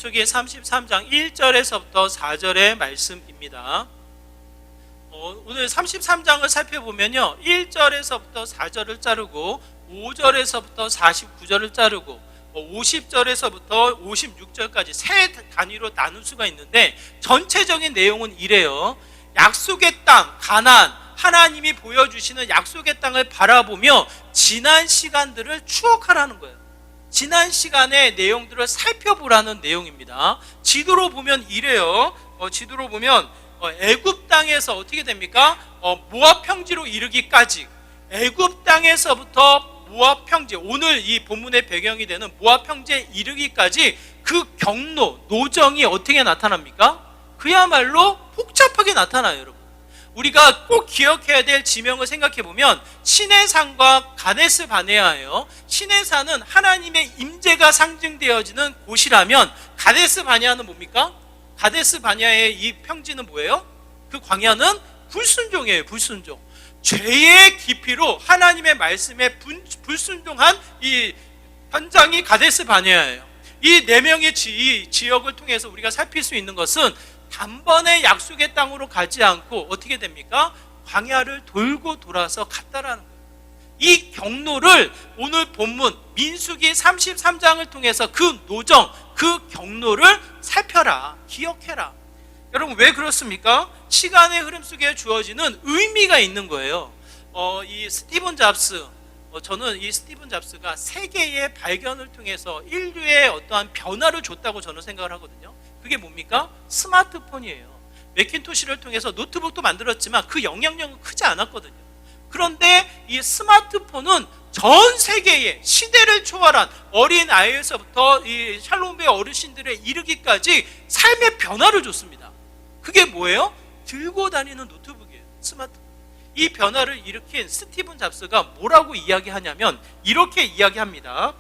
민수기 33장 1절에서부터 4절의 말씀입니다. 오늘 33장을 살펴보면요, 1절에서부터 4절을 자르고 5절에서부터 49절을 자르고 50절에서부터 56절까지 세 단위로 나눌 수가 있는데, 전체적인 내용은 이래요. 약속의 땅 가나안, 하나님이 보여주시는 약속의 땅을 바라보며 지난 시간들을 추억하라는 거예요. 지난 시간의 내용들을 살펴보라는 내용입니다. 지도로 보면 이래요. 지도로 보면 애굽 땅에서 어떻게 됩니까? 모압 평지로 이르기까지, 애굽 땅에서부터 모압 평지, 오늘 이 본문의 배경이 되는 모압 평지에 이르기까지 그 경로, 노정이 어떻게 나타납니까? 그야말로 복잡하게 나타나요, 여러분. 우리가 꼭 기억해야 될 지명을 생각해 보면 시내산과 가데스 바네아예요. 시내산은 하나님의 임재가 상징되어지는 곳이라면, 가데스 바네아는 뭡니까? 가데스 바네아의 이 평지는 뭐예요? 그 광야는 불순종이에요. 불순종. 죄의 깊이로 하나님의 말씀에 불순종한 이 현장이 가데스 바네아예요. 이 네 명의 지역을 통해서 우리가 살필 수 있는 것은 단번에 약속의 땅으로 가지 않고 어떻게 됩니까? 광야를 돌고 돌아서 갔다라는 거예요. 이 경로를 오늘 본문 민수기 33장을 통해서 그 노정, 그 경로를 살펴라, 기억해라. 여러분, 왜 그렇습니까? 시간의 흐름 속에 주어지는 의미가 있는 거예요. 이 스티븐 잡스, 저는 이 스티븐 잡스가 세계의 발견을 통해서 인류의 어떠한 변화를 줬다고 저는 생각을 하거든요. 그게 뭡니까? 스마트폰이에요. 매킨토시를 통해서 노트북도 만들었지만 그 영향력은 크지 않았거든요. 그런데 이 스마트폰은 전 세계에 시대를 초월한 어린 아이에서부터 이 샬롬배 어르신들에 이르기까지 삶의 변화를 줬습니다. 그게 뭐예요? 들고 다니는 노트북이에요. 스마트폰. 이 변화를 일으킨 스티븐 잡스가 뭐라고 이야기하냐면 이렇게 이야기합니다.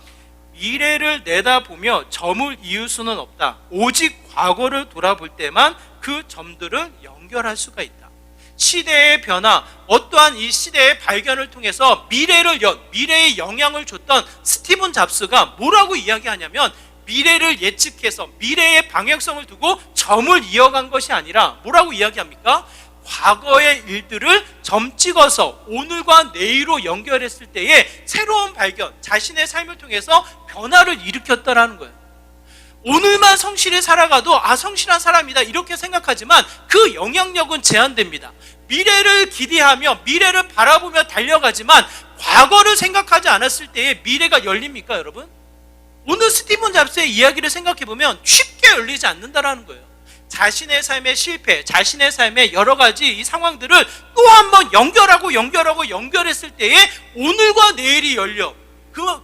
미래를 내다보며 점을 이을 수는 없다. 오직 과거를 돌아볼 때만 그 점들을 연결할 수가 있다. 시대의 변화, 어떠한 이 시대의 발견을 통해서 미래의 영향을 줬던 스티븐 잡스가 뭐라고 이야기하냐면, 미래를 예측해서 미래의 방향성을 두고 점을 이어간 것이 아니라 뭐라고 이야기합니까? 과거의 일들을 점 찍어서 오늘과 내일로 연결했을 때의 새로운 발견, 자신의 삶을 통해서 변화를 일으켰다라는 거예요. 오늘만 성실히 살아가도 성실한 사람이다 이렇게 생각하지만 그 영향력은 제한됩니다. 미래를 기대하며 미래를 바라보며 달려가지만 과거를 생각하지 않았을 때의 미래가 열립니까, 여러분? 오늘 스티븐 잡스의 이야기를 생각해보면 쉽게 열리지 않는다라는 거예요. 자신의 삶의 실패, 자신의 삶의 여러 가지 이 상황들을 또 한 번 연결했을 때에 오늘과 내일이 열려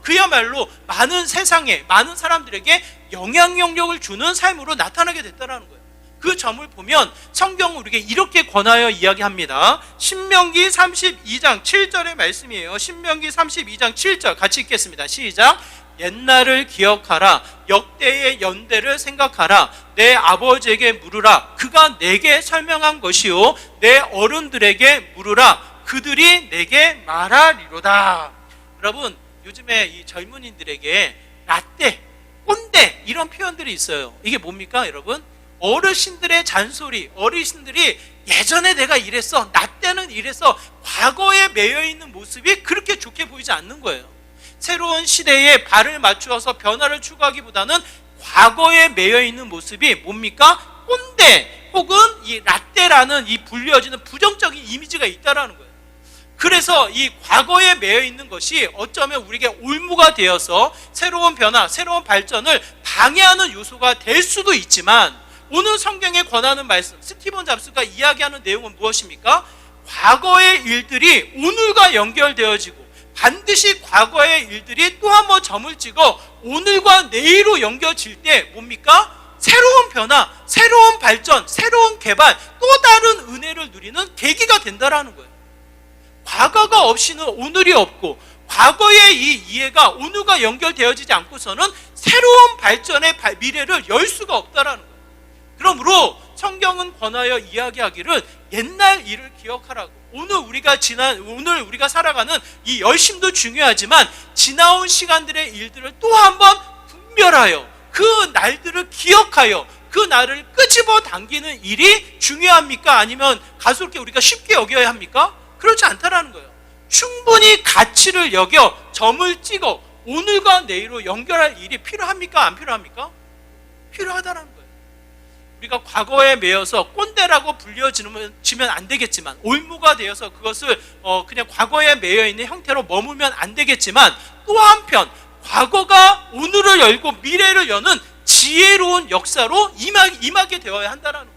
그야말로 많은 세상에, 많은 사람들에게 영향력을 주는 삶으로 나타나게 됐다는 거예요. 그 점을 보면 성경은 우리에게 이렇게 권하여 이야기합니다. 신명기 32장 7절의 말씀이에요. 신명기 32장 7절 같이 읽겠습니다. 시작. 옛날을 기억하라. 역대의 연대를 생각하라. 내 아버지에게 물으라. 그가 내게 설명한 것이요 내 어른들에게 물으라. 그들이 내게 말하리로다. 여러분, 요즘에 이 젊은이들에게 라떼, 꼰대 이런 표현들이 있어요. 이게 뭡니까, 여러분? 어르신들의 잔소리, 어르신들이 예전에 내가 이랬어, 나 때는 이랬어, 과거에 매여있는 모습이 그렇게 좋게 보이지 않는 거예요. 새로운 시대에 발을 맞추어서 변화를 추구하기보다는 과거에 매여있는 모습이 뭡니까? 꼰대 혹은 이 라떼라는 이 불려지는 부정적인 이미지가 있다라는 거예요. 그래서 이 과거에 매여있는 것이 어쩌면 우리에게 올무가 되어서 새로운 변화, 새로운 발전을 방해하는 요소가 될 수도 있지만, 오늘 성경에 권하는 말씀, 스티븐 잡스가 이야기하는 내용은 무엇입니까? 과거의 일들이 오늘과 연결되어지고 반드시 과거의 일들이 또 한 번 점을 찍어 오늘과 내일로 연결질 때 뭡니까? 새로운 변화, 새로운 발전, 새로운 개발, 또 다른 은혜를 누리는 계기가 된다라는 거예요. 과거가 없이는 오늘이 없고, 과거의 이 이해가 오늘과 연결되어지지 않고서는 새로운 발전의 미래를 열 수가 없다라는 거예요. 그러므로 성경은 권하여 이야기하기를 옛날 일을 기억하라고. 오늘 우리가 살아가는 이 열심도 중요하지만 지나온 시간들의 일들을 또 한 번 분별하여 그 날들을 기억하여 그 날을 끄집어 당기는 일이 중요합니까? 아니면 가소롭게 우리가 쉽게 여겨야 합니까? 그렇지 않다라는 거예요. 충분히 가치를 여겨 점을 찍어 오늘과 내일로 연결할 일이 필요합니까? 안 필요합니까? 필요하다는 거예요. 우리가 과거에 매여서 꼰대라고 불려지면 안 되겠지만, 올무가 되어서 그것을 그냥 과거에 매여 있는 형태로 머물면 안 되겠지만, 또 한편 과거가 오늘을 열고 미래를 여는 지혜로운 역사로 임하게 되어야 한다는 거예요.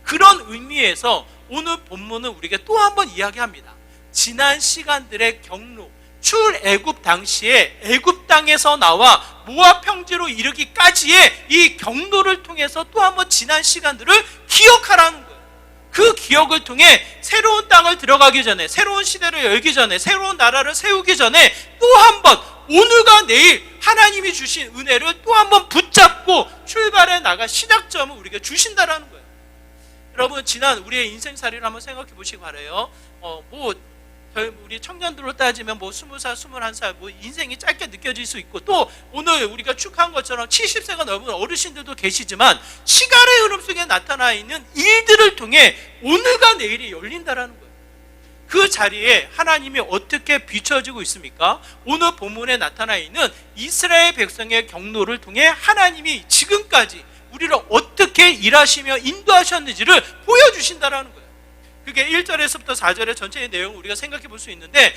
그런 의미에서 오늘 본문은 우리에게 또 한 번 이야기합니다. 지난 시간들의 경로, 출애굽 당시에 애굽 땅에서 나와 모압 평지로 이르기까지의 이 경로를 통해서 또 한 번 지난 시간들을 기억하라는 거예요. 그 기억을 통해 새로운 땅을 들어가기 전에, 새로운 시대를 열기 전에, 새로운 나라를 세우기 전에 또 한 번 오늘과 내일 하나님이 주신 은혜를 또 한 번 붙잡고 출발해 나갈 시작점을 우리에게 주신다라는 거예요. 여러분, 지난 우리의 인생살이를 한번 생각해 보시기 바라요. 우리 청년들로 따지면 20살, 21살 인생이 짧게 느껴질 수 있고, 또 오늘 우리가 축하한 것처럼 70세가 넘은 어르신들도 계시지만, 시간의 흐름 속에 나타나 있는 일들을 통해 오늘과 내일이 열린다라는 거예요. 그 자리에 하나님이 어떻게 비춰지고 있습니까? 오늘 본문에 나타나 있는 이스라엘 백성의 경로를 통해 하나님이 지금까지 우리를 어떻게 일하시며 인도하셨는지를 보여주신다라는 거예요. 그게 1절에서부터 4절의 전체의 내용을 우리가 생각해 볼 수 있는데,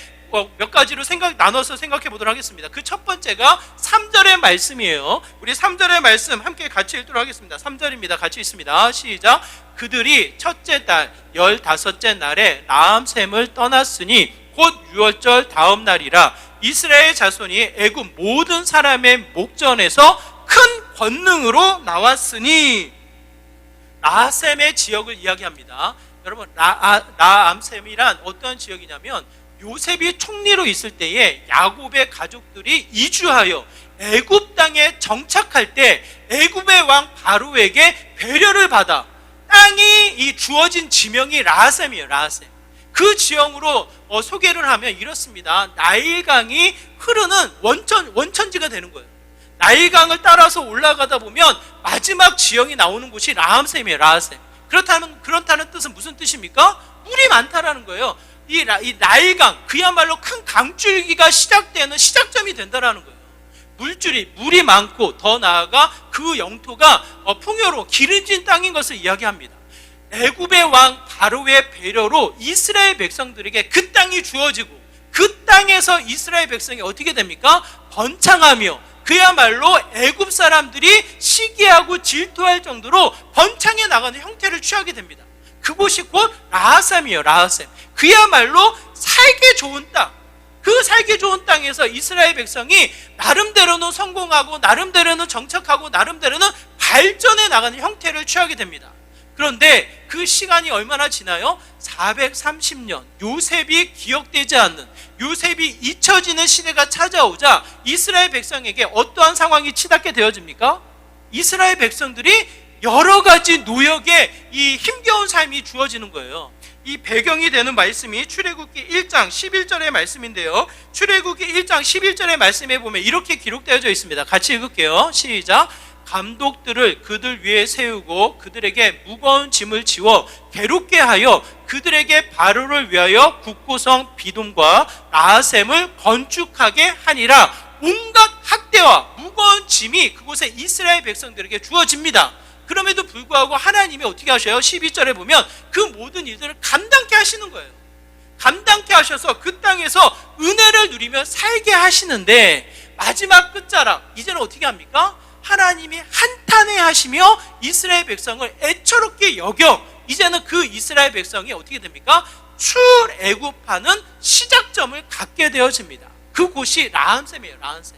몇 가지로 나눠서 생각해 보도록 하겠습니다. 그 첫 번째가 3절의 말씀이에요. 우리 3절의 말씀 함께 같이 읽도록 하겠습니다. 3절입니다. 같이 읽습니다. 시작. 그들이 첫째 달 15째 날에 라암샘을 떠났으니 곧 유월절 다음 날이라. 이스라엘 자손이 애굽 모든 사람의 목전에서 큰 권능으로 나왔으니. 라암샘의 지역을 이야기합니다. 여러분, 라암샘이란 어떤 지역이냐면, 요셉이 총리로 있을 때에 야곱의 가족들이 이주하여 애굽 땅에 정착할 때 애굽의 왕 바로에게 배려를 받아 땅이 주어진 지명이 라암샘이에요. 라암샘. 그 지형으로 소개를 하면 이렇습니다. 나일강이 흐르는 원천지가 되는 거예요. 나일강을 따라서 올라가다 보면 마지막 지형이 나오는 곳이 라암샘이에요. 라암샘. 그렇다는 뜻은 무슨 뜻입니까? 물이 많다라는 거예요. 이 나일강, 그야말로 큰 강줄기가 시작되는 시작점이 된다라는 거예요. 물이 많고, 더 나아가 그 영토가 풍요로운 기름진 땅인 것을 이야기합니다. 애굽의 왕 바로의 배려로 이스라엘 백성들에게 그 땅이 주어지고, 그 땅에서 이스라엘 백성이 어떻게 됩니까? 번창하며, 그야말로 애굽 사람들이 시기하고 질투할 정도로 번창해 나가는 형태를 취하게 됩니다. 그곳이 곧 라암샘이에요. 라암샘. 그야말로 살기 좋은 땅. 그 살기 좋은 땅에서 이스라엘 백성이 나름대로는 성공하고, 나름대로는 정착하고, 나름대로는 발전해 나가는 형태를 취하게 됩니다. 그런데 그 시간이 얼마나 지나요? 430년. 요셉이 기억되지 않는, 요셉이 잊혀지는 시대가 찾아오자 이스라엘 백성에게 어떠한 상황이 치닫게 되어집니까? 이스라엘 백성들이 여러 가지 노역의 이 힘겨운 삶이 주어지는 거예요. 이 배경이 되는 말씀이 출애굽기 1장 11절의 말씀인데요. 출애굽기 1장 11절의 말씀에 보면 이렇게 기록되어져 있습니다. 같이 읽을게요. 시작. 감독들을 그들 위에 세우고 그들에게 무거운 짐을 지워 괴롭게 하여 그들에게 바로를 위하여 국고성 비돔과 라암샘을 건축하게 하니라. 온갖 학대와 무거운 짐이 그곳에 이스라엘 백성들에게 주어집니다. 그럼에도 불구하고 하나님이 어떻게 하셔요? 12절에 보면 그 모든 일들을 감당케 하시는 거예요. 감당케 하셔서 그 땅에서 은혜를 누리며 살게 하시는데, 마지막 끝자락 이제는 어떻게 합니까? 하나님이 한탄해 하시며 이스라엘 백성을 애처롭게 여겨 이제는 그 이스라엘 백성이 어떻게 됩니까? 출애굽하는 시작점을 갖게 되어집니다. 그곳이 라암샘이에요. 라암샘.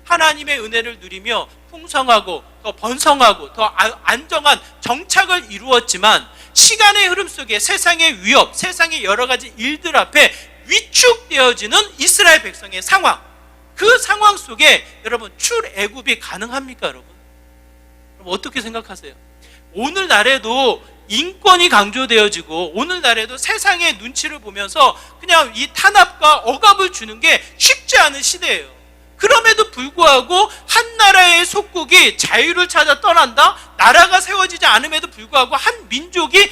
하나님의 은혜를 누리며 풍성하고 더 번성하고 더 안정한 정착을 이루었지만, 시간의 흐름 속에 세상의 위협, 세상의 여러 가지 일들 앞에 위축되어지는 이스라엘 백성의 상황, 그 상황 속에 여러분 출애굽이 가능합니까? 여러분 어떻게 생각하세요? 오늘날에도 인권이 강조되어지고, 오늘날에도 세상의 눈치를 보면서 그냥 이 탄압과 억압을 주는 게 쉽지 않은 시대예요. 그럼에도 불구하고 한 나라의 속국이 자유를 찾아 떠난다? 나라가 세워지지 않음에도 불구하고 한 민족이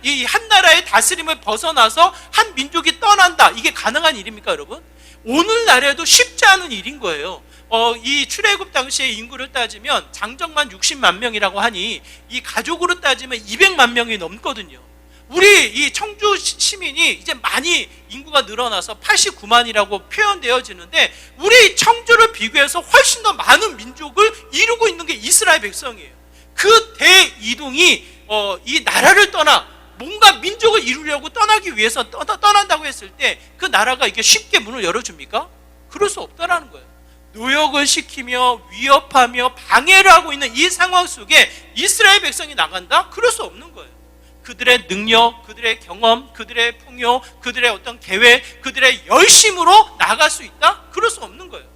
이 한 나라의 다스림을 벗어나서 한 민족이 떠난다. 이게 가능한 일입니까, 여러분? 오늘날에도 쉽지 않은 일인 거예요. 이 출애굽 당시의 인구를 따지면 장정만 60만 명이라고 하니 이 가족으로 따지면 200만 명이 넘거든요. 우리 이 청주 시민이 이제 많이 인구가 늘어나서 89만이라고 표현되어지는데 우리 청주를 비교해서 훨씬 더 많은 민족을 이루고 있는 게 이스라엘 백성이에요. 그 대이동이 이 나라를 떠나 뭔가 민족을 이루려고 떠나기 위해서 떠난다고 했을 때 그 나라가 이게 쉽게 문을 열어줍니까? 그럴 수 없다라는 거예요. 노역을 시키며 위협하며 방해를 하고 있는 이 상황 속에 이스라엘 백성이 나간다? 그럴 수 없는 거예요. 그들의 능력, 그들의 경험, 그들의 풍요, 그들의 어떤 계획, 그들의 열심으로 나갈 수 있다? 그럴 수 없는 거예요.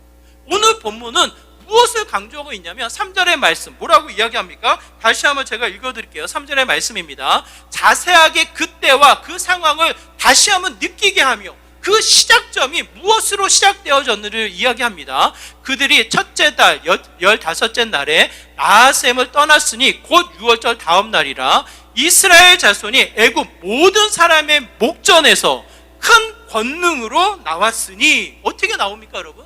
오늘 본문은 무엇을 강조하고 있냐면 3절의 말씀 뭐라고 이야기합니까? 다시 한번 제가 읽어드릴게요. 3절의 말씀입니다. 자세하게 그때와 그 상황을 다시 한번 느끼게 하며 그 시작점이 무엇으로 시작되어졌는지를 이야기합니다. 그들이 첫째 달 15째 날에 나하셈을 떠났으니 곧 6월절 다음 날이라 이스라엘 자손이 애굽 모든 사람의 목전에서 큰 권능으로 나왔으니 어떻게 나옵니까, 여러분?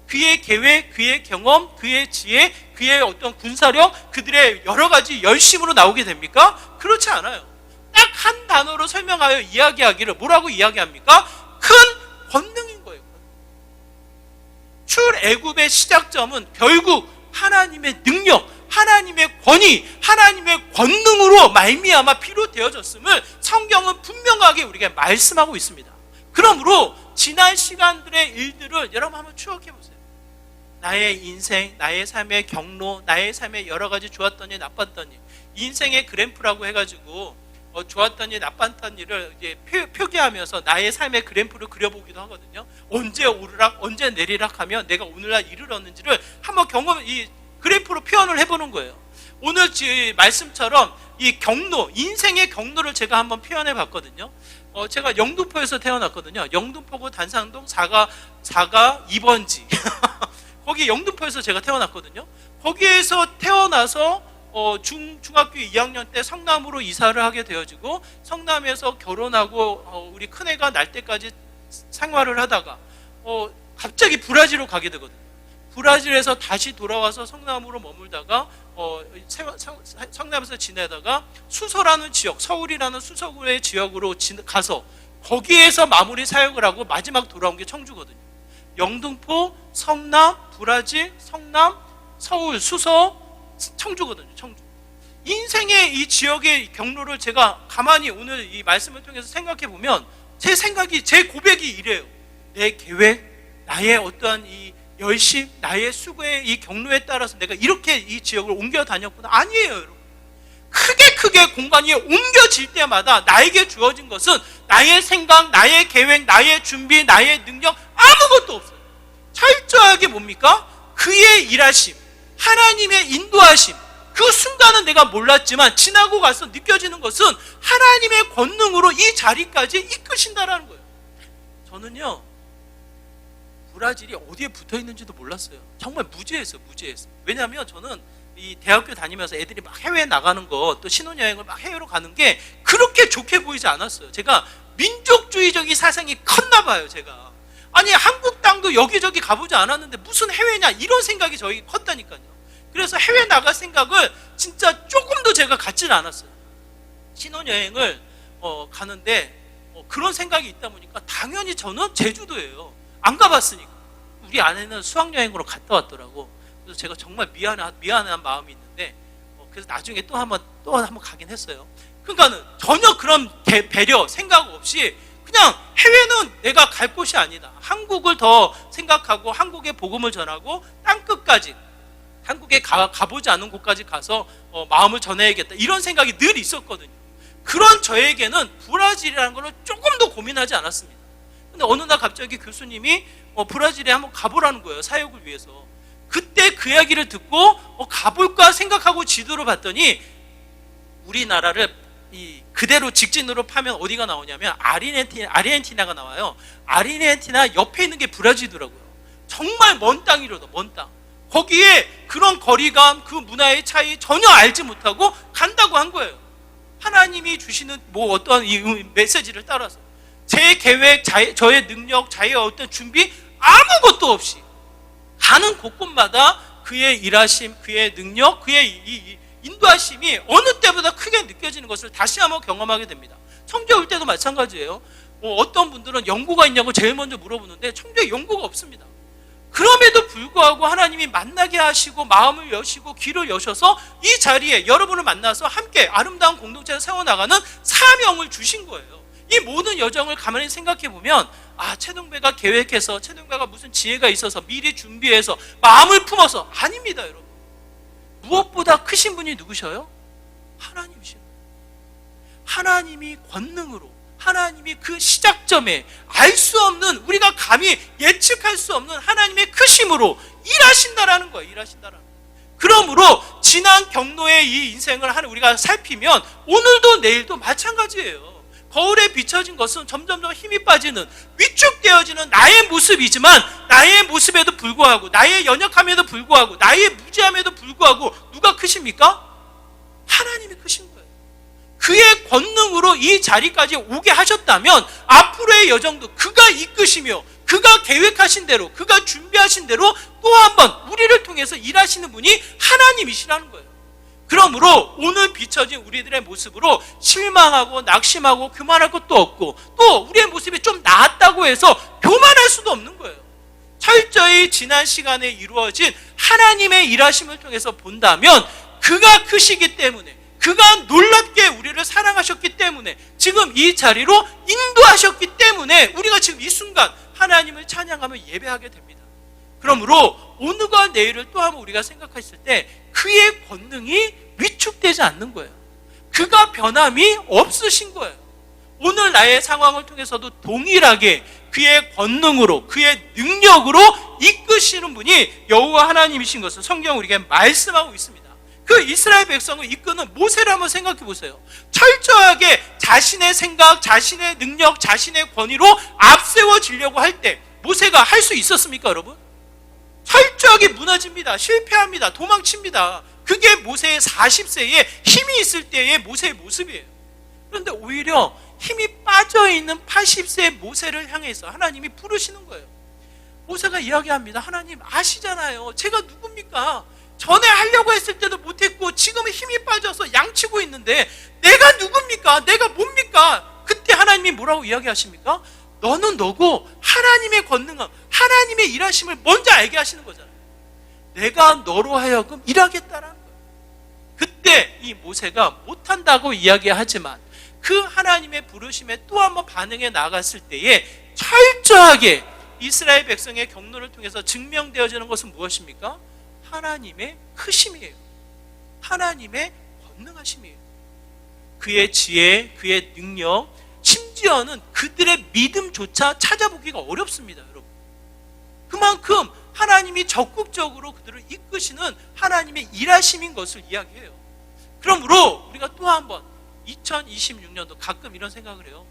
그의 계획, 그의 경험, 그의 지혜, 그의 어떤 군사력, 그들의 여러 가지 열심으로 나오게 됩니까? 그렇지 않아요. 딱 한 단어로 설명하여 이야기하기를 뭐라고 이야기합니까? 큰 권능인 거예요. 출애굽의 시작점은 결국 하나님의 능력, 하나님의 권위, 하나님의 권능으로 말미암아 비롯되어졌음을 성경은 분명하게 우리에게 말씀하고 있습니다. 그러므로 지난 시간들의 일들을 여러분 한번 추억해 보세요. 나의 인생, 나의 삶의 경로, 나의 삶의 여러 가지 좋았던 일, 나빴던 일, 인생의 그래프라고 해가지고 좋았던 일, 나빴던 일을 이제 표기하면서 나의 삶의 그래프를 그려보기도 하거든요. 언제 오르락, 언제 내리락 하면 내가 오늘날 이르렀는지를 한번 이 그래프로 표현을 해보는 거예요. 오늘 말씀처럼 이 경로, 인생의 경로를 제가 한번 표현해 봤거든요. 제가 영등포에서 태어났거든요. 영등포구 단상동 4가 2번지. 거기 영등포에서 제가 태어났거든요. 거기에서 태어나서 중학교 2학년 때 성남으로 이사를 하게 되어지고 성남에서 결혼하고 우리 큰애가 날 때까지 생활을 하다가 갑자기 브라질로 가게 되거든요. 브라질에서 다시 돌아와서 성남으로 머물다가 성남에서 지내다가 수서라는 지역, 서울이라는 수서구의 지역으로 가서 거기에서 마무리 사역을 하고 마지막 돌아온 게 청주거든요. 영등포, 성남, 브라질, 성남, 서울, 수서, 청주거든요. 청주. 인생의 이 지역의 경로를 제가 가만히 오늘 이 말씀을 통해서 생각해 보면 제 고백이 이래요. 내 계획, 나의 어떠한 이 열심, 나의 수고의 이 경로에 따라서 내가 이렇게 이 지역을 옮겨 다녔구나. 아니에요, 여러분. 크게 공간이 옮겨질 때마다 나에게 주어진 것은 나의 생각, 나의 계획, 나의 준비, 나의 능력 아무것도 없어요. 철저하게 뭡니까? 그의 일하심, 하나님의 인도하심. 그 순간은 내가 몰랐지만 지나고 가서 느껴지는 것은 하나님의 권능으로 이 자리까지 이끄신다라는 거예요. 저는요, 브라질이 어디에 붙어 있는지도 몰랐어요. 정말 무지했어요. 왜냐하면 저는 이 대학교 다니면서 애들이 막 해외에 나가는 거, 또 신혼여행을 막 해외로 가는 게 그렇게 좋게 보이지 않았어요. 제가 민족주의적인 사상이 컸나 봐요, 제가. 아니, 한국 땅도 여기저기 가보지 않았는데 무슨 해외냐, 이런 생각이 저희 컸다니까요. 그래서 해외 나갈 생각을 진짜 조금도 제가 갖지는 않았어요. 신혼여행을 가는데 그런 생각이 있다 보니까 당연히 저는 제주도예요. 안 가봤으니까. 우리 아내는 수학여행으로 갔다 왔더라고. 그래서 제가 정말 미안한 마음이 있는데 그래서 나중에 또 한번 가긴 했어요. 그러니까는 전혀 그런 배려, 생각 없이 그냥 해외는 내가 갈 곳이 아니다. 한국을 더 생각하고 한국의 복음을 전하고 땅끝까지, 한국에 가보지 않은 곳까지 가서 마음을 전해야겠다. 이런 생각이 늘 있었거든요. 그런 저에게는 브라질이라는 걸 조금도 고민하지 않았습니다. 근데 어느 날 갑자기 교수님이 브라질에 한번 가보라는 거예요. 사역을 위해서. 그때 그 이야기를 듣고 가볼까 생각하고 지도를 봤더니 우리나라를 그대로 직진으로 파면 어디가 나오냐면 아르헨티나가 나와요. 아르헨티나 옆에 있는 게 브라질이더라고요. 정말 먼 땅이로다, 먼 땅. 거기에 그런 거리감, 그 문화의 차이 전혀 알지 못하고 간다고 한 거예요. 하나님이 주시는 뭐 어떤 이 메시지를 따라서 제 계획, 저의 능력, 저의 어떤 준비 아무것도 없이 가는 곳곳마다 그의 일하심, 그의 능력, 그의 이 인도하심이 어느 때보다 크게 느껴지는 것을 다시 한번 경험하게 됩니다. 청주에 올 때도 마찬가지예요. 뭐 어떤 분들은 연고가 있냐고 제일 먼저 물어보는데 청주에 연고가 없습니다. 그럼에도 불구하고 하나님이 만나게 하시고 마음을 여시고 귀를 여셔서 이 자리에 여러분을 만나서 함께 아름다운 공동체를 세워나가는 사명을 주신 거예요. 이 모든 여정을 가만히 생각해 보면 최동배가 계획해서, 최동배가 무슨 지혜가 있어서 미리 준비해서 마음을 품어서, 아닙니다. 여러분, 무엇보다 크신 분이 누구셔요? 하나님이신 거예요. 하나님이 권능으로, 하나님이 그 시작점에 알 수 없는, 우리가 감히 예측할 수 없는 하나님의 크심으로 일하신다라는 거예요. 일하신다라는 거예요. 그러므로 지난 경로의 이 인생을 우리가 살피면 오늘도 내일도 마찬가지예요. 거울에 비춰진 것은 점점점 힘이 빠지는, 위축되어지는 나의 모습이지만, 나의 모습에도 불구하고, 나의 연약함에도 불구하고, 나의 무지함에도 불구하고 누가 크십니까? 하나님이 크신 거예요. 그의 권능으로 이 자리까지 오게 하셨다면 앞으로의 여정도 그가 이끄시며 그가 계획하신 대로, 그가 준비하신 대로 또 한 번 우리를 통해서 일하시는 분이 하나님이시라는 거예요. 그러므로 오늘 비춰진 우리들의 모습으로 실망하고 낙심하고 교만할 것도 없고, 또 우리의 모습이 좀 나았다고 해서 교만할 수도 없는 거예요. 철저히 지난 시간에 이루어진 하나님의 일하심을 통해서 본다면 그가 크시기 때문에, 그가 놀랍게 우리를 사랑하셨기 때문에, 지금 이 자리로 인도하셨기 때문에 우리가 지금 이 순간 하나님을 찬양하며 예배하게 됩니다. 그러므로 오늘과 내일을 또 한번 우리가 생각했을 때 그의 권능이 위축되지 않는 거예요. 그가 변함이 없으신 거예요. 오늘 나의 상황을 통해서도 동일하게 그의 권능으로, 그의 능력으로 이끄시는 분이 여호와 하나님이신 것을 성경 우리에게 말씀하고 있습니다. 그 이스라엘 백성을 이끄는 모세를 한번 생각해 보세요. 철저하게 자신의 생각, 자신의 능력, 자신의 권위로 앞세워지려고 할 때 모세가 할 수 있었습니까, 여러분? 철저하게 무너집니다. 실패합니다. 도망칩니다. 그게 모세의 40세에 힘이 있을 때의 모세의 모습이에요. 그런데 오히려 힘이 빠져있는 80세의 모세를 향해서 하나님이 부르시는 거예요. 모세가 이야기합니다. 하나님 아시잖아요. 제가 누굽니까? 전에 하려고 했을 때도 못했고 지금은 힘이 빠져서 양치고 있는데 내가 누굽니까? 내가 뭡니까? 그때 하나님이 뭐라고 이야기하십니까? 너는 너고 하나님의 권능함, 하나님의 일하심을 먼저 알게 하시는 거잖아요. 내가 너로 하여금 일하겠다라는 거예요. 그때 이 모세가 못한다고 이야기하지만 그 하나님의 부르심에 또 한번 반응해 나갔을 때에 철저하게 이스라엘 백성의 경로를 통해서 증명되어지는 것은 무엇입니까? 하나님의 크심이에요. 하나님의 권능하심이에요. 그의 지혜, 그의 능력, 심지어는 그들의 믿음조차 찾아보기가 어렵습니다, 여러분. 그만큼 하나님이 적극적으로 그들을 이끄시는 하나님의 일하심인 것을 이야기해요. 그러므로 우리가 또 한번 2026년도 가끔 이런 생각을 해요.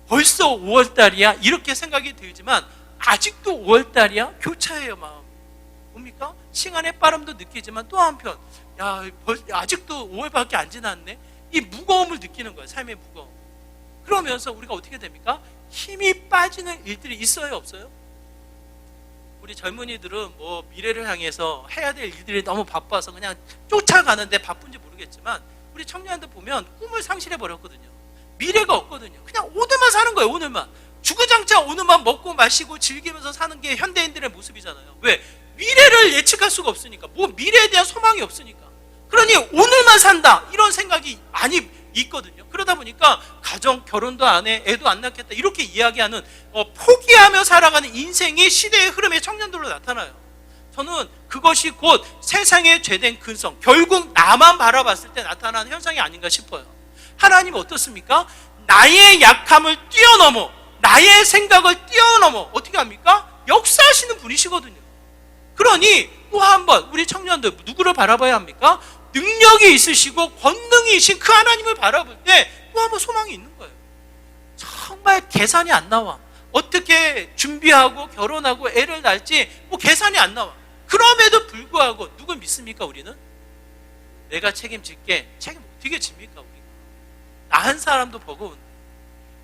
벌써 5월달이야? 이렇게 생각이 들지만 아직도 5월달이야? 교차해요, 마음. 뭡니까? 시간의 빠름도 느끼지만 또 한편 아직도 5월밖에 안 지났네? 이 무거움을 느끼는 거예요. 삶의 무거움. 그러면서 우리가 어떻게 됩니까? 힘이 빠지는 일들이 있어요, 없어요? 우리 젊은이들은 뭐 미래를 향해서 해야 될 일들이 너무 바빠서 그냥 쫓아가는데 바쁜지 모르겠지만 우리 청년들 보면 꿈을 상실해 버렸거든요. 미래가 없거든요. 그냥 오늘만 사는 거예요, 오늘만. 주구장창 오늘만 먹고 마시고 즐기면서 사는 게 현대인들의 모습이잖아요. 왜? 미래를 예측할 수가 없으니까. 뭐 미래에 대한 소망이 없으니까. 그러니 오늘만 산다 이런 생각이 많이 있거든요. 그러다 보니까 가정, 결혼도 안 해, 애도 안 낳겠다 이렇게 이야기하는 포기하며 살아가는 인생이 시대의 흐름의 청년들로 나타나요. 저는 그것이 곧 세상의 죄된 근성, 결국 나만 바라봤을 때 나타나는 현상이 아닌가 싶어요. 하나님은 어떻습니까? 나의 약함을 뛰어넘어, 나의 생각을 뛰어넘어 어떻게 합니까? 역사하시는 분이시거든요. 그러니 또 한 번 우리 청년들 누구를 바라봐야 합니까? 능력이 있으시고 권능이신 그 하나님을 바라볼 때 또 한 번 소망이 있는 거예요. 정말 계산이 안 나와. 어떻게 준비하고 결혼하고 애를 낳을지 뭐 계산이 안 나와. 그럼에도 불구하고 누굴 믿습니까? 우리는 내가 책임질게. 책임 어떻게 집니까? 우리가 낳은 사람도 버거운데.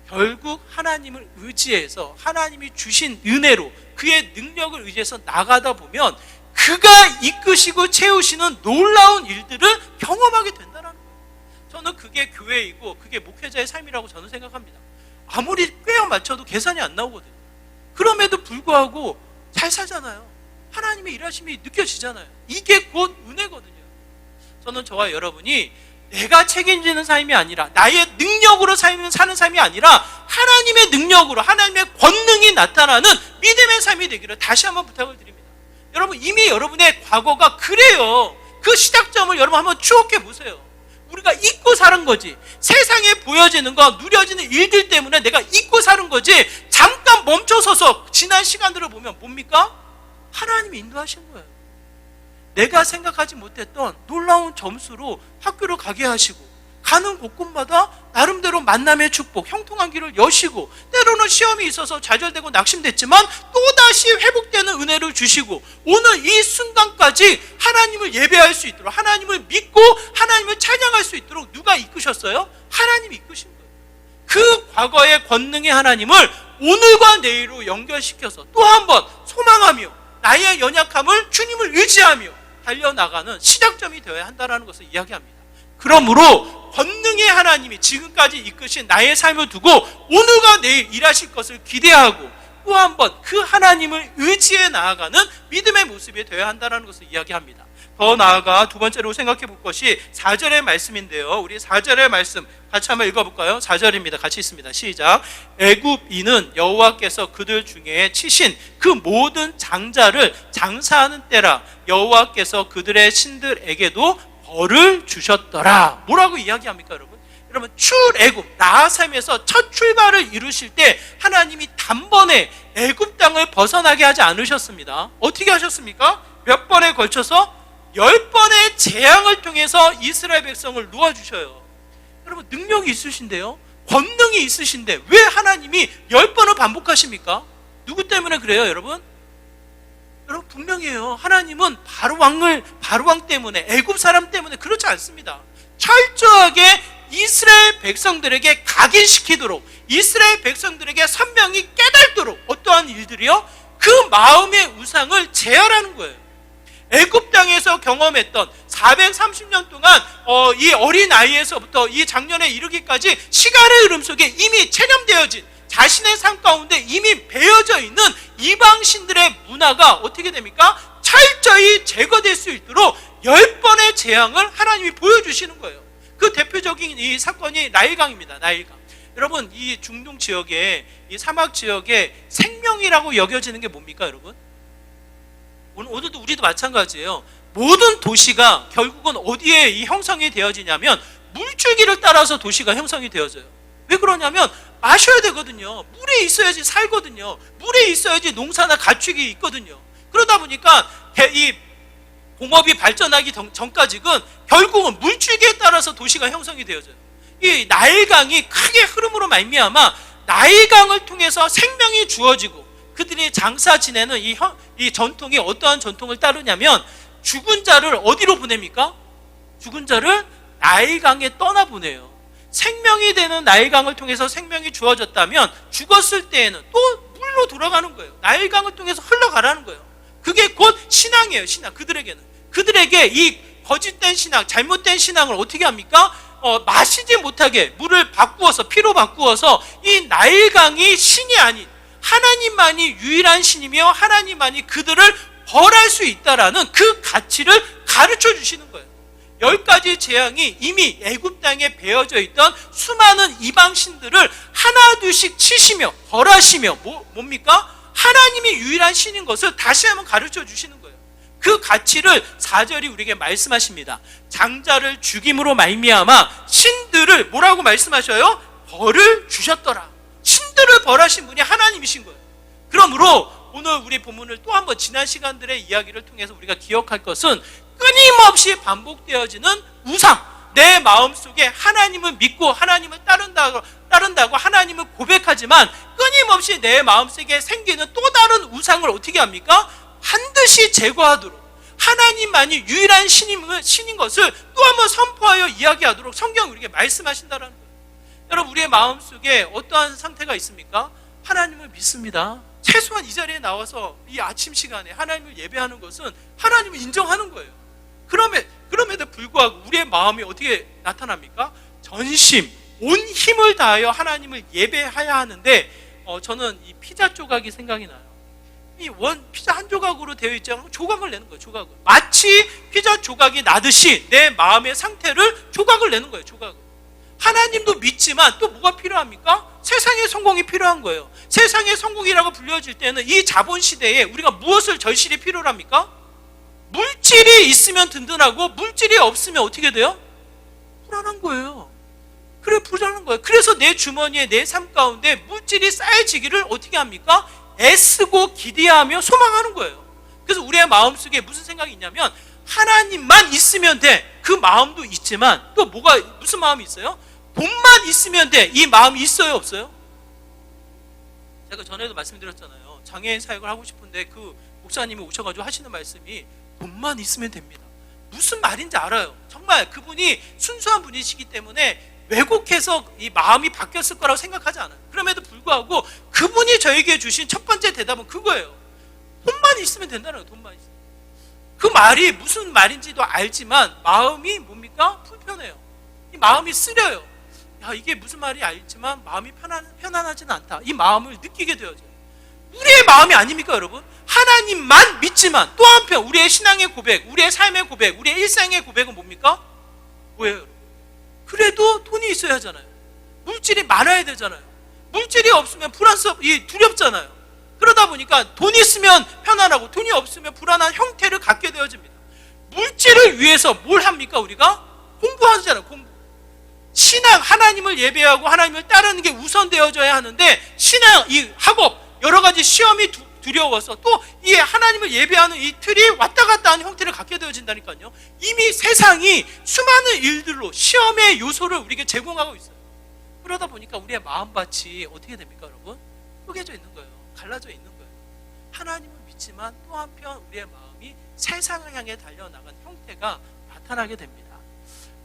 결국 하나님을 의지해서 하나님이 주신 은혜로 그의 능력을 의지해서 나가다 보면 그가 이끄시고 채우시는 놀라운 일들을 경험하게 된다는 거예요. 저는 그게 교회이고 그게 목회자의 삶이라고 저는 생각합니다. 아무리 꿰어 맞춰도 계산이 안 나오거든요. 그럼에도 불구하고 잘 살잖아요. 하나님의 일하심이 느껴지잖아요. 이게 곧 은혜거든요. 저는 저와 여러분이 내가 책임지는 삶이 아니라 나의 능력으로 사는 삶이 아니라 하나님의 능력으로 하나님의 권능이 나타나는 믿음의 삶이 되기를 다시 한번 부탁을 드립니다. 여러분 이미 여러분의 과거가 그래요. 그 시작점을 여러분 한번 추억해 보세요. 우리가 잊고 사는 거지. 세상에 보여지는 거 누려지는 일들 때문에 내가 잊고 사는 거지. 잠깐 멈춰서서 지난 시간들을 보면 뭡니까? 하나님이 인도하신 거예요. 내가 생각하지 못했던 놀라운 점수로 학교를 가게 하시고 가는 곳곳마다 나름대로 만남의 축복, 형통한 길을 여시고 때로는 시험이 있어서 좌절되고 낙심됐지만 또다시 회복되는 은혜를 주시고 오늘 이 순간까지 하나님을 예배할 수 있도록 하나님을 믿고 하나님을 찬양할 수 있도록 누가 이끄셨어요? 하나님이 이끄신 거예요. 그 과거의 권능의 하나님을 오늘과 내일로 연결시켜서 또 한 번 소망하며 나의 연약함을 주님을 의지하며 달려나가는 시작점이 되어야 한다는 것을 이야기합니다. 그러므로 권능의 하나님이 지금까지 이끄신 나의 삶을 두고 오늘과 내일 일하실 것을 기대하고 또 한 번 그 하나님을 의지해 나아가는 믿음의 모습이 되어야 한다는 것을 이야기합니다. 더 나아가 두 번째로 생각해 볼 것이 4절의 말씀인데요. 우리 4절의 말씀 같이 한번 읽어볼까요? 4절입니다. 같이 있습니다. 시작. 애굽인은 여호와께서 그들 중에 치신 그 모든 장자를 장사하는 때라. 여호와께서 그들의 신들에게도 벌을 주셨더라. 뭐라고 이야기합니까, 여러분? 여러분 출애굽 나아삼에서 첫 출발을 이루실 때 하나님이 단번에 애굽 땅을 벗어나게 하지 않으셨습니다. 어떻게 하셨습니까? 몇 번에 걸쳐서 10번의 재앙을 통해서 이스라엘 백성을 놓아주셔요. 여러분 능력이 있으신데요, 권능이 있으신데 왜 하나님이 10번을 반복하십니까? 누구 때문에 그래요, 여러분? 여러분 분명해요. 하나님은 바로왕 때문에, 애굽 사람 때문에 그렇지 않습니다. 철저하게 이스라엘 백성들에게 각인시키도록, 이스라엘 백성들에게 선명히 깨닫도록 어떠한 일들이요? 그 마음의 우상을 제어하는 거예요. 애굽 땅에서 경험했던 430년 동안 이 어린 나이에서부터 이 장년에 이르기까지 시간의 흐름 속에 이미 체념되어진 자신의 삶 가운데 이미 배어져 있는 이방 신들의 문화가 어떻게 됩니까? 철저히 제거될 수 있도록 10번의 재앙을 하나님이 보여주시는 거예요. 그 대표적인 이 사건이 나일강입니다. 나일강. 여러분 이 중동 지역에, 이 사막 지역에 생명이라고 여겨지는 게 뭡니까, 여러분? 오늘도 우리도 마찬가지예요. 모든 도시가 결국은 어디에 이 형성이 되어지냐면 물줄기를 따라서 도시가 형성이 되어져요. 왜 그러냐면 마셔야 되거든요. 물이 있어야지 살거든요. 물이 있어야지 농사나 가축이 있거든요. 그러다 보니까 이 공업이 발전하기 전까지는 결국은 물줄기에 따라서 도시가 형성이 되어져요. 이 나일강이 크게 흐름으로 말미암아 나일강을 통해서 생명이 주어지고 그들이 장사 지내는 이 전통이 어떠한 전통을 따르냐면 죽은 자를 어디로 보냅니까? 죽은 자를 나일강에 떠나보내요. 생명이 되는 나일강을 통해서 생명이 주어졌다면 죽었을 때에는 또 물로 돌아가는 거예요. 나일강을 통해서 흘러가라는 거예요. 그게 곧 신앙이에요. 신앙. 그들에게 이 거짓된 신앙, 잘못된 신앙을 어떻게 합니까? 마시지 못하게 물을 바꾸어서, 피로 바꾸어서 이 나일강이 신이 아닌 하나님만이 유일한 신이며 하나님만이 그들을 벌할 수 있다라는 그 가치를 가르쳐 주시는 거예요. 10가지 재앙이 이미 애굽 땅에 베어져 있던 수많은 이방 신들을 하나둘씩 치시며 벌하시며 뭡니까? 하나님이 유일한 신인 것을 다시 한번 가르쳐 주시는 거예요. 그 가치를 4절이 우리에게 말씀하십니다. 장자를 죽임으로 말미암아 신들을 뭐라고 말씀하셔요? 벌을 주셨더라. 신들을 벌하신 분이 하나님이신 거예요. 그러므로 오늘 우리 본문을 또 한번 지난 시간들의 이야기를 통해서 우리가 기억할 것은 끊임없이 반복되어지는 우상, 내 마음속에 하나님을 믿고 하나님을 따른다고 하나님을 고백하지만 끊임없이 내 마음속에 생기는 또 다른 우상을 어떻게 합니까? 반드시 제거하도록, 하나님만이 유일한 신인 것을 또 한번 선포하여 이야기하도록 성경이 우리에게 말씀하신다는 거예요. 여러분, 우리의 마음속에 어떠한 상태가 있습니까? 하나님을 믿습니다. 최소한 이 자리에 나와서 이 아침 시간에 하나님을 예배하는 것은 하나님을 인정하는 거예요. 그럼에도 불구하고 우리의 마음이 어떻게 나타납니까? 전심, 온 힘을 다하여 하나님을 예배해야 하는데 저는 이 피자 조각이 생각이 나요. 이 피자 한 조각으로 되어 있지 않고 조각을 내는 거예요. 조각을. 마치 피자 조각이 나듯이 내 마음의 상태를 조각을 내는 거예요. 조각을. 하나님도 믿지만 또 뭐가 필요합니까? 세상의 성공이 필요한 거예요. 세상의 성공이라고 불려질 때는 이 자본시대에 우리가 무엇을 절실히 필요로 합니까? 물질이 있으면 든든하고 물질이 없으면 어떻게 돼요? 불안한 거예요. 그래, 불안한 거예요. 그래서 내 주머니에, 내 삶 가운데 물질이 쌓여지기를 어떻게 합니까? 애쓰고 기대하며 소망하는 거예요. 그래서 우리의 마음속에 무슨 생각이 있냐면 하나님만 있으면 돼. 그 마음도 있지만 또 무슨 마음이 있어요? 돈만 있으면 돼. 이 마음이 있어요, 없어요? 제가 전에도 말씀드렸잖아요. 장애인 사역을 하고 싶은데 그 목사님이 오셔가지고 하시는 말씀이 돈만 있으면 됩니다. 무슨 말인지 알아요. 정말 그분이 순수한 분이시기 때문에 왜곡해서 이 마음이 바뀌었을 거라고 생각하지 않아요. 그럼에도 불구하고 그분이 저에게 주신 첫 번째 대답은 그거예요. 돈만 있으면 된다는 거예요. 돈만 있으면. 그 말이 무슨 말인지도 알지만 마음이 뭡니까? 불편해요. 이 마음이 쓰려요. 야, 이게 무슨 말인지 알지만 마음이 편안하지는 않다. 이 마음을 느끼게 되어져요. 우리의 마음이 아닙니까, 여러분? 하나님만 믿지만 또 한편 우리의 신앙의 고백, 우리의 삶의 고백, 우리의 일상의 고백은 뭡니까? 뭐예요, 여러분? 그래도 돈이 있어야 하잖아요. 물질이 많아야 되잖아요. 물질이 없으면 두렵잖아요. 그러다 보니까 돈이 있으면 편안하고 돈이 없으면 불안한 형태를 갖게 되어집니다. 물질을 위해서 뭘 합니까? 우리가 공부하잖아요. 공부. 신앙, 하나님을 예배하고 하나님을 따르는 게 우선되어져야 하는데 신앙, 이 학업, 여러 가지 시험이 두려워서 또 이 하나님을 예배하는 이 틀이 왔다 갔다 하는 형태를 갖게 되어진다니까요. 이미 세상이 수많은 일들로 시험의 요소를 우리에게 제공하고 있어요. 그러다 보니까 우리의 마음밭이 어떻게 됩니까, 여러분? 쪼개져 있는 거예요. 갈라져 있는 거예요. 하나님을 믿지만 또 한편 우리의 마음이 세상을 향해 달려나간 형태가 나타나게 됩니다.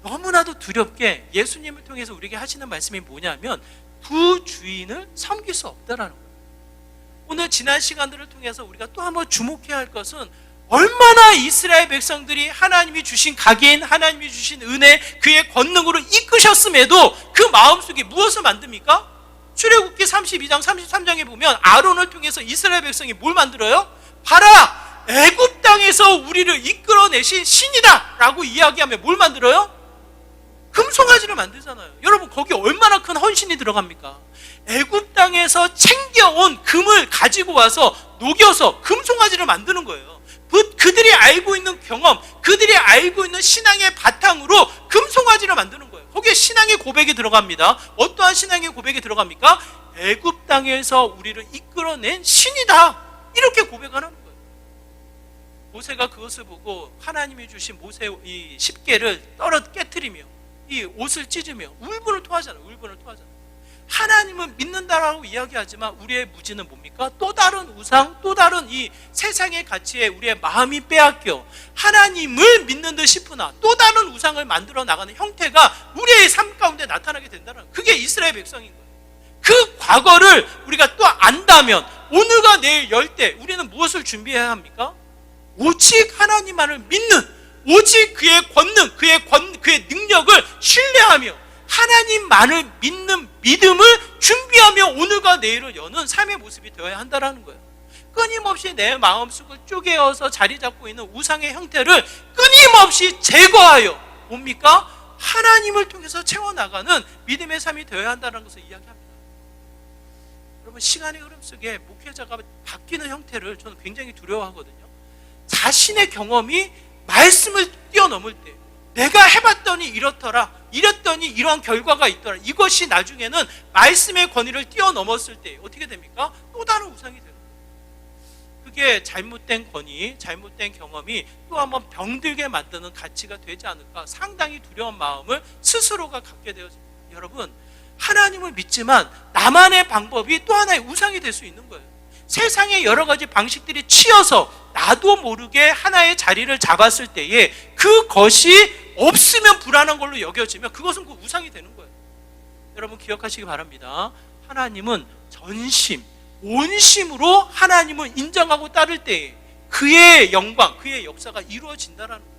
너무나도 두렵게 예수님을 통해서 우리에게 하시는 말씀이 뭐냐면 두 주인을 섬길 수 없다라는 거예요. 오늘 지난 시간들을 통해서 우리가 또 한번 주목해야 할 것은 얼마나 이스라엘 백성들이 하나님이 주신 각인, 하나님이 주신 은혜, 그의 권능으로 이끄셨음에도 그 마음속에 무엇을 만듭니까? 출애굽기 32장 33장에 보면 아론을 통해서 이스라엘 백성이 뭘 만들어요? 봐라, 애굽 땅에서 우리를 이끌어내신 신이다 라고 이야기하면 뭘 만들어요? 금송아지를 만들잖아요. 여러분, 거기 얼마나 큰 헌신이 들어갑니까? 애굽 땅에서 챙겨온 금을 가지고 와서 녹여서 금송아지를 만드는 거예요. 그들이 알고 있는 경험, 그들이 알고 있는 신앙의 바탕으로 금송아지를 만드는 거예요. 거기에 신앙의 고백이 들어갑니다. 어떠한 신앙의 고백이 들어갑니까? 애굽 땅에서 우리를 이끌어낸 신이다, 이렇게 고백하는 거예요. 모세가 그것을 보고 하나님이 주신 모세 이 십계를 깨트리며 이 옷을 찢으며 울분을 토하잖아요. 울분을 토하잖아요. 하나님을 믿는다라고 이야기하지만 우리의 무지는 뭡니까? 또 다른 우상, 또 다른 이 세상의 가치에 우리의 마음이 빼앗겨 하나님을 믿는 듯 싶으나 또 다른 우상을 만들어 나가는 형태가 우리의 삶 가운데 나타나게 된다는 거예요. 그게 이스라엘 백성인 거예요. 그 과거를 우리가 또 안다면 오늘과 내일 열 때 우리는 무엇을 준비해야 합니까? 오직 하나님만을 믿는, 오직 그의 권능, 그의 능력을 신뢰하며 하나님만을 믿는 믿음을 준비하며 오늘과 내일을 여는 삶의 모습이 되어야 한다는 거예요. 끊임없이 내 마음속을 쪼개어서 자리 잡고 있는 우상의 형태를 끊임없이 제거하여 뭡니까? 하나님을 통해서 채워나가는 믿음의 삶이 되어야 한다는 것을 이야기합니다. 여러분, 시간의 흐름 속에 목회자가 바뀌는 형태를 저는 굉장히 두려워하거든요. 자신의 경험이 말씀을 뛰어넘을 때 내가 해봤더니 이렇더라, 이랬더니 이런 결과가 있더라, 이것이 나중에는 말씀의 권위를 뛰어넘었을 때 어떻게 됩니까? 또 다른 우상이 되는 거예요. 그게 잘못된 권위, 잘못된 경험이 또 한번 병들게 만드는 가치가 되지 않을까 상당히 두려운 마음을 스스로가 갖게 되었습니다. 여러분, 하나님을 믿지만 나만의 방법이 또 하나의 우상이 될 수 있는 거예요. 세상의 여러 가지 방식들이 치여서 나도 모르게 하나의 자리를 잡았을 때에 그것이 없으면 불안한 걸로 여겨지면 그것은 그 우상이 되는 거예요. 여러분 기억하시기 바랍니다. 하나님은 전심, 온심으로 하나님을 인정하고 따를 때에 그의 영광, 그의 역사가 이루어진다라는 거예요.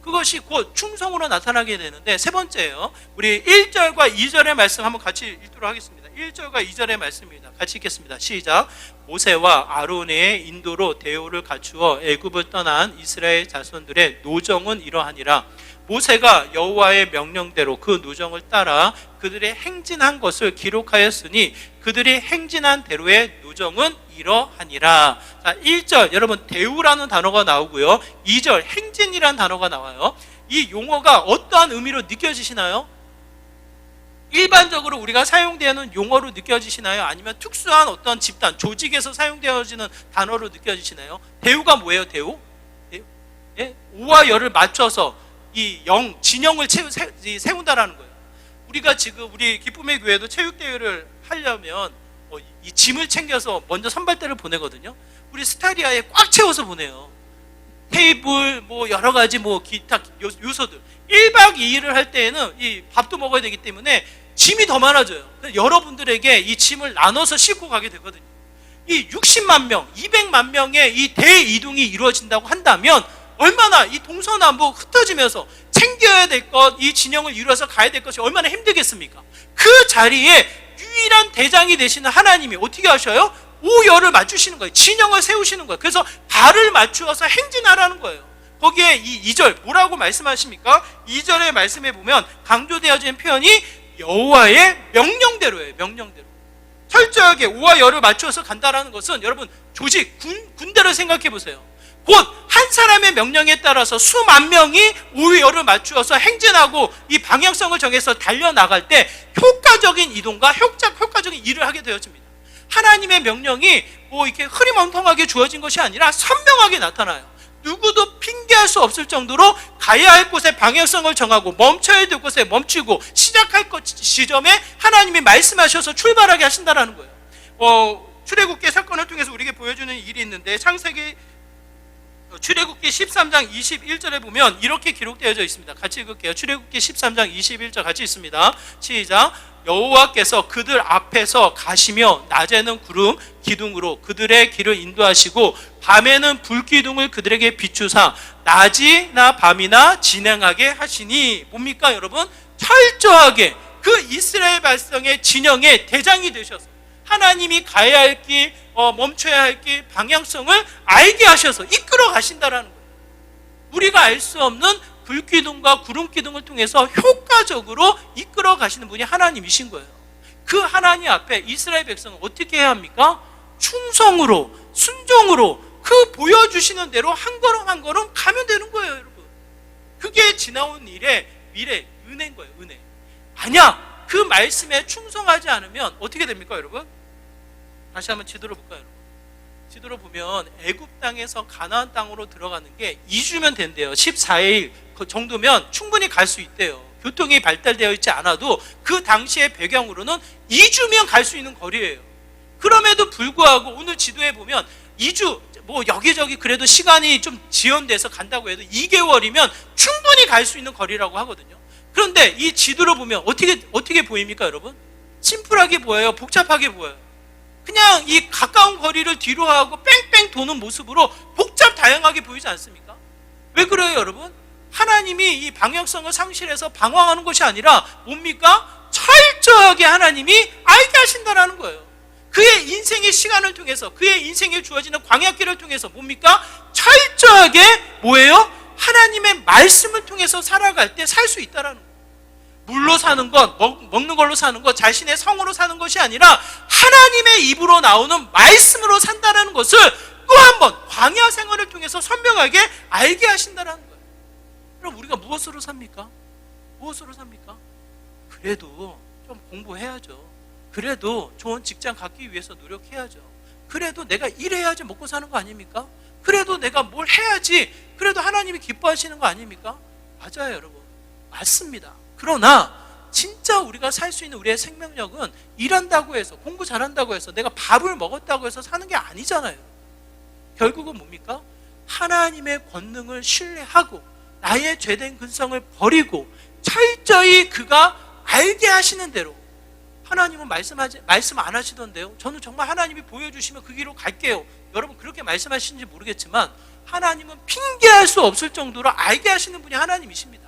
그것이 곧 충성으로 나타나게 되는데, 세 번째예요. 우리 1절과 2절의 말씀 한번 같이 읽도록 하겠습니다. 1절과 2절의 말씀입니다. 같이 읽겠습니다. 시작. 모세와 아론의 인도로 대우를 갖추어 애굽을 떠난 이스라엘 자손들의 노정은 이러하니라. 모세가 여호와의 명령대로 그 노정을 따라 그들의 행진한 것을 기록하였으니 그들이 행진한 대로의 노정은 이러하니라. 자, 1절 여러분 대우라는 단어가 나오고요, 2절 행진이라는 단어가 나와요. 이 용어가 어떠한 의미로 느껴지시나요? 일반적으로 우리가 사용되는 용어로 느껴지시나요? 아니면 특수한 어떤 집단, 조직에서 사용되어지는 단어로 느껴지시나요? 대우가 뭐예요? 대우? 예? 오와 열을 맞춰서 이 진영을 세운다라는 거예요. 우리가 지금 우리 기쁨의 교회도 체육대회를 하려면 이 짐을 챙겨서 먼저 선발대를 보내거든요. 우리 스타리아에 꽉 채워서 보내요. 테이블, 뭐 여러 가지 뭐 기타 요소들. 1박 2일을 할 때에는 이 밥도 먹어야 되기 때문에 짐이 더 많아져요. 여러분들에게 이 짐을 나눠서 싣고 가게 되거든요. 이 60만 명, 200만 명의 이 대이동이 이루어진다고 한다면 얼마나 이 동서남북 흩어지면서 챙겨야 될 것, 이 진영을 이루어서 가야 될 것이 얼마나 힘들겠습니까? 그 자리에 유일한 대장이 되시는 하나님이 어떻게 하셔요? 오열을 맞추시는 거예요. 진영을 세우시는 거예요. 그래서 발을 맞추어서 행진하라는 거예요. 거기에 이 2절 뭐라고 말씀하십니까? 2절의 말씀에 보면 강조되어진 표현이 여호와의 명령대로예요. 명령대로. 철저하게 오와 열을 맞추어서 간다라는 것은 여러분 조직, 군대를 생각해 보세요. 곧 한 사람의 명령에 따라서 수만 명이 오와 열을 맞추어서 행진하고 이 방향성을 정해서 달려나갈 때 효과적인 이동과 효과적인 일을 하게 되어집니다. 하나님의 명령이 뭐 이렇게 흐리멍텅하게 주어진 것이 아니라 선명하게 나타나요. 누구도 핑계할 수 없을 정도로 가야 할 곳에 방향성을 정하고 멈춰야 될 곳에 멈추고 시작할 것 지점에 하나님이 말씀하셔서 출발하게 하신다는 거예요. 출애굽기 사건을 통해서 우리에게 보여주는 일이 있는데, 창세기 출애굽기 13장 21절에 보면 이렇게 기록되어져 있습니다. 같이 읽을게요. 출애굽기 13장 21절 같이 있습니다. 시작. 여호와께서 그들 앞에서 가시며 낮에는 구름 기둥으로 그들의 길을 인도하시고 밤에는 불기둥을 그들에게 비추사 낮이나 밤이나 진행하게 하시니, 뭡니까 여러분? 철저하게 그 이스라엘 백성의 진영의 대장이 되셔서 하나님이 가야 할 길, 멈춰야 할 길, 방향성을 알게 하셔서 이끌어 가신다라는 거예요. 우리가 알 수 없는 불기둥과 구름기둥을 통해서 효과적으로 이끌어 가시는 분이 하나님이신 거예요. 그 하나님 앞에 이스라엘 백성은 어떻게 해야 합니까? 충성으로, 순종으로 그 보여주시는 대로 한 걸음 한 걸음 가면 되는 거예요, 여러분. 그게 지나온 일의 미래, 은혜인 거예요, 은혜. 만약 그 말씀에 충성하지 않으면 어떻게 됩니까, 여러분? 다시 한번 지도를 볼까요, 여러분? 지도를 보면 애굽 땅에서 가나안 땅으로 들어가는 게 2주면 된대요. 14일 그 정도면 충분히 갈 수 있대요. 교통이 발달되어 있지 않아도 그 당시의 배경으로는 2주면 갈 수 있는 거리예요. 그럼에도 불구하고 오늘 지도에 보면 2주, 뭐 여기저기 그래도 시간이 좀 지연돼서 간다고 해도 2개월이면 충분히 갈 수 있는 거리라고 하거든요. 그런데 이 지도를 보면 어떻게 보입니까, 여러분? 심플하게 보여요? 복잡하게 보여요? 그냥 이 가까운 거리를 뒤로 하고 뺑뺑 도는 모습으로 다양하게 보이지 않습니까? 왜 그래요, 여러분? 하나님이 이 방향성을 상실해서 방황하는 것이 아니라 뭡니까? 철저하게 하나님이 알게 하신다는 거예요. 그의 인생의 시간을 통해서, 그의 인생에 주어지는 광야길을 통해서 뭡니까? 철저하게 뭐예요? 하나님의 말씀을 통해서 살아갈 때 살 수 있다는 거예요. 물로 사는 것, 먹는 걸로 사는 것, 자신의 성으로 사는 것이 아니라 하나님의 입으로 나오는 말씀으로 산다는 것을 또 한 번 광야 생활을 통해서 선명하게 알게 하신다는 거예요. 그럼 우리가 무엇으로 삽니까? 무엇으로 삽니까? 그래도 좀 공부해야죠. 그래도 좋은 직장 갖기 위해서 노력해야죠. 그래도 내가 일해야지 먹고 사는 거 아닙니까? 그래도 내가 뭘 해야지 그래도 하나님이 기뻐하시는 거 아닙니까? 맞아요, 여러분. 맞습니다. 그러나 진짜 우리가 살 수 있는 우리의 생명력은 일한다고 해서, 공부 잘한다고 해서, 내가 밥을 먹었다고 해서 사는 게 아니잖아요. 결국은 뭡니까? 하나님의 권능을 신뢰하고 나의 죄된 근성을 버리고 철저히 그가 알게 하시는 대로. 하나님은 말씀 안 하시던데요. 저는 정말 하나님이 보여주시면 그 길로 갈게요. 여러분 그렇게 말씀하시는지 모르겠지만 하나님은 핑계할 수 없을 정도로 알게 하시는 분이 하나님이십니다.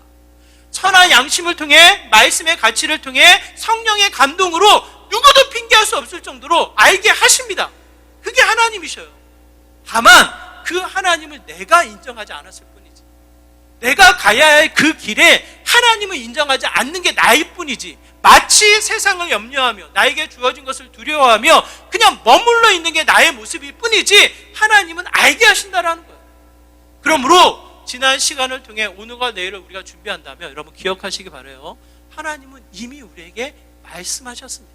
선한 양심을 통해, 말씀의 가치를 통해, 성령의 감동으로 누구도 핑계할 수 없을 정도로 알게 하십니다. 그게 하나님이셔요. 다만 그 하나님을 내가 인정하지 않았을 뿐이지, 내가 가야 할 그 길에 하나님을 인정하지 않는 게 나일 뿐이지, 마치 세상을 염려하며 나에게 주어진 것을 두려워하며 그냥 머물러 있는 게 나의 모습일 뿐이지 하나님은 알게 하신다라는 거예요. 그러므로 지난 시간을 통해 오늘과 내일을 우리가 준비한다면 여러분 기억하시기 바라요. 하나님은 이미 우리에게 말씀하셨습니다.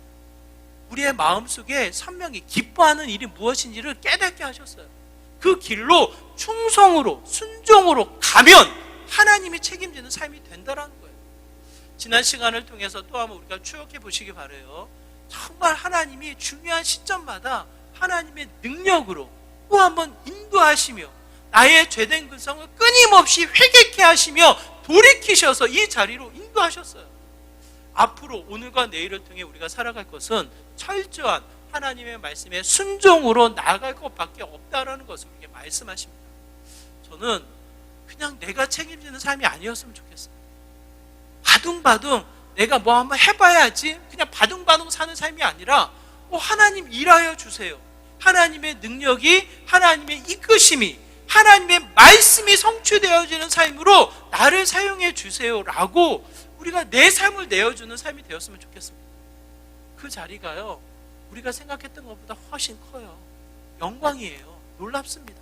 우리의 마음속에 선명히 기뻐하는 일이 무엇인지를 깨닫게 하셨어요. 그 길로 충성으로 순종으로 가면 하나님이 책임지는 삶이 된다라는 거예요. 지난 시간을 통해서 또 한번 우리가 추억해 보시기 바라요. 정말 하나님이 중요한 시점마다 하나님의 능력으로 또 한번 인도하시며 나의 죄된 근성을 끊임없이 회개케 하시며 돌이키셔서 이 자리로 인도하셨어요. 앞으로 오늘과 내일을 통해 우리가 살아갈 것은 철저한 하나님의 말씀에 순종으로 나아갈 것밖에 없다라는 것을 우리에게 말씀하십니다. 저는 그냥 내가 책임지는 삶이 아니었으면 좋겠어요. 바둥바둥 내가 뭐 한번 해봐야지 그냥 바둥바둥 사는 삶이 아니라 하나님 일하여 주세요. 하나님의 능력이, 하나님의 이끄심이, 하나님의 말씀이 성취되어지는 삶으로 나를 사용해 주세요라고 우리가 내 삶을 내어주는 삶이 되었으면 좋겠습니다. 그 자리가요, 우리가 생각했던 것보다 훨씬 커요. 영광이에요. 놀랍습니다.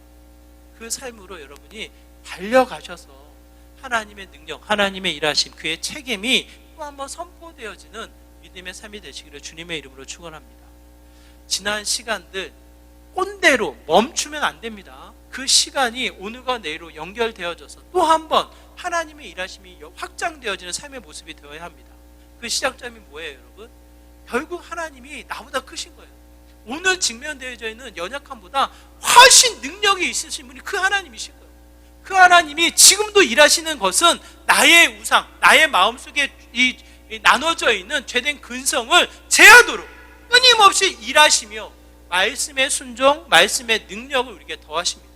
그 삶으로 여러분이 달려가셔서 하나님의 능력, 하나님의 일하심, 그의 책임이 또 한번 선포되어지는 믿음의 삶이 되시기를 주님의 이름으로 축원합니다. 지난 시간들 꼰대로 멈추면 안 됩니다. 그 시간이 오늘과 내일로 연결되어져서 또 한번 하나님의 일하심이 확장되어지는 삶의 모습이 되어야 합니다. 그 시작점이 뭐예요, 여러분? 결국 하나님이 나보다 크신 거예요. 오늘 직면되어져 있는 연약함보다 훨씬 능력이 있으신 분이 그 하나님이신 거예요. 그 하나님이 지금도 일하시는 것은 나의 우상, 나의 마음속에 나눠져 있는 죄된 근성을 제하도록 끊임없이 일하시며 말씀의 순종, 말씀의 능력을 우리에게 더하십니다.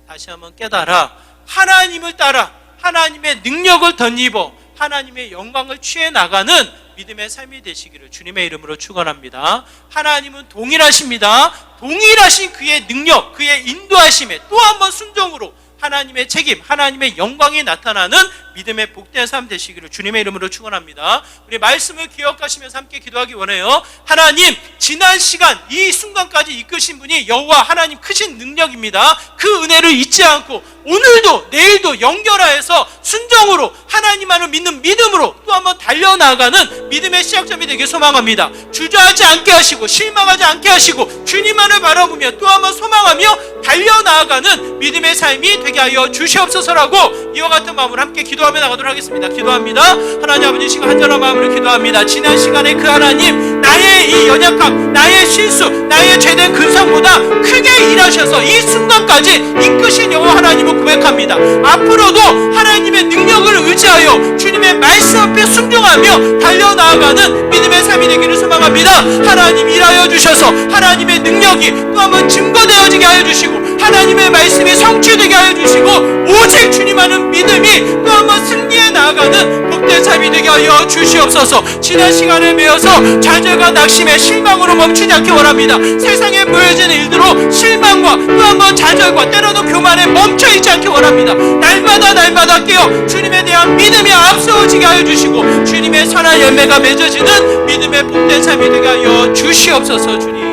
다시 한번 깨달아 하나님을 따라 하나님의 능력을 덧입어 하나님의 영광을 취해 나가는 믿음의 삶이 되시기를 주님의 이름으로 축원합니다. 하나님은 동일하십니다. 동일하신 그의 능력, 그의 인도하심에 또 한 번 순종으로 하나님의 책임, 하나님의 영광이 나타나는 믿음의 복된 삶 되시기를 주님의 이름으로 축원합니다. 우리 말씀을 기억하시면서 함께 기도하기 원해요. 하나님, 지난 시간 이 순간까지 이끄신 분이 여호와 하나님 크신 능력입니다. 그 은혜를 잊지 않고 오늘도 내일도 연결하여서 순종으로 하나님만을 믿는 믿음으로 또 한번 달려나가는 믿음의 시작점이 되길 소망합니다. 주저하지 않게 하시고 실망하지 않게 하시고 주님만을 바라보며 또 한번 소망하며 달려나가는 믿음의 삶이 되게 하여 주시옵소서라고 이와 같은 마음으로 함께 기도하며 나가도록 하겠습니다. 기도합니다. 하나님 아버지, 시간 한절한 마음으로 기도합니다. 지난 시간에 그 하나님, 나의 이 연약함, 나의 실수, 나의 죄된 근성보다 크게 일하셔서 이 순간까지 이끄신 여호와 하나님을 고백합니다. 앞으로도 하나님의 능력을 의지하여 주님의 말씀 앞에 순종하며 달려나아가는 믿음의 삶이 되기를 소망합니다. 하나님 일하여 주셔서 하나님의 능력이 또 한번 증거되어지게 하여 주시고 하나님의 말씀이 성취되게 하여 주시고 오직 주님만은 믿음이 또 한번 승리해 나아가는 복된 삶이 되게 하여 주시옵소서. 지난 시간에 매여서 좌절과 낙심에 실망으로 멈추지 않게 원합니다. 세상에 보여지는 일들로 실망과 또 한번 좌절과 때로는 교만에 멈춰있지 않게 원합니다. 날마다 깨어 주님에 대한 믿음이 앞서지게 하여 주시고 주님의 선한 열매가 맺어지는 믿음의 복된 삶이 되게 하여 주시옵소서. 주님.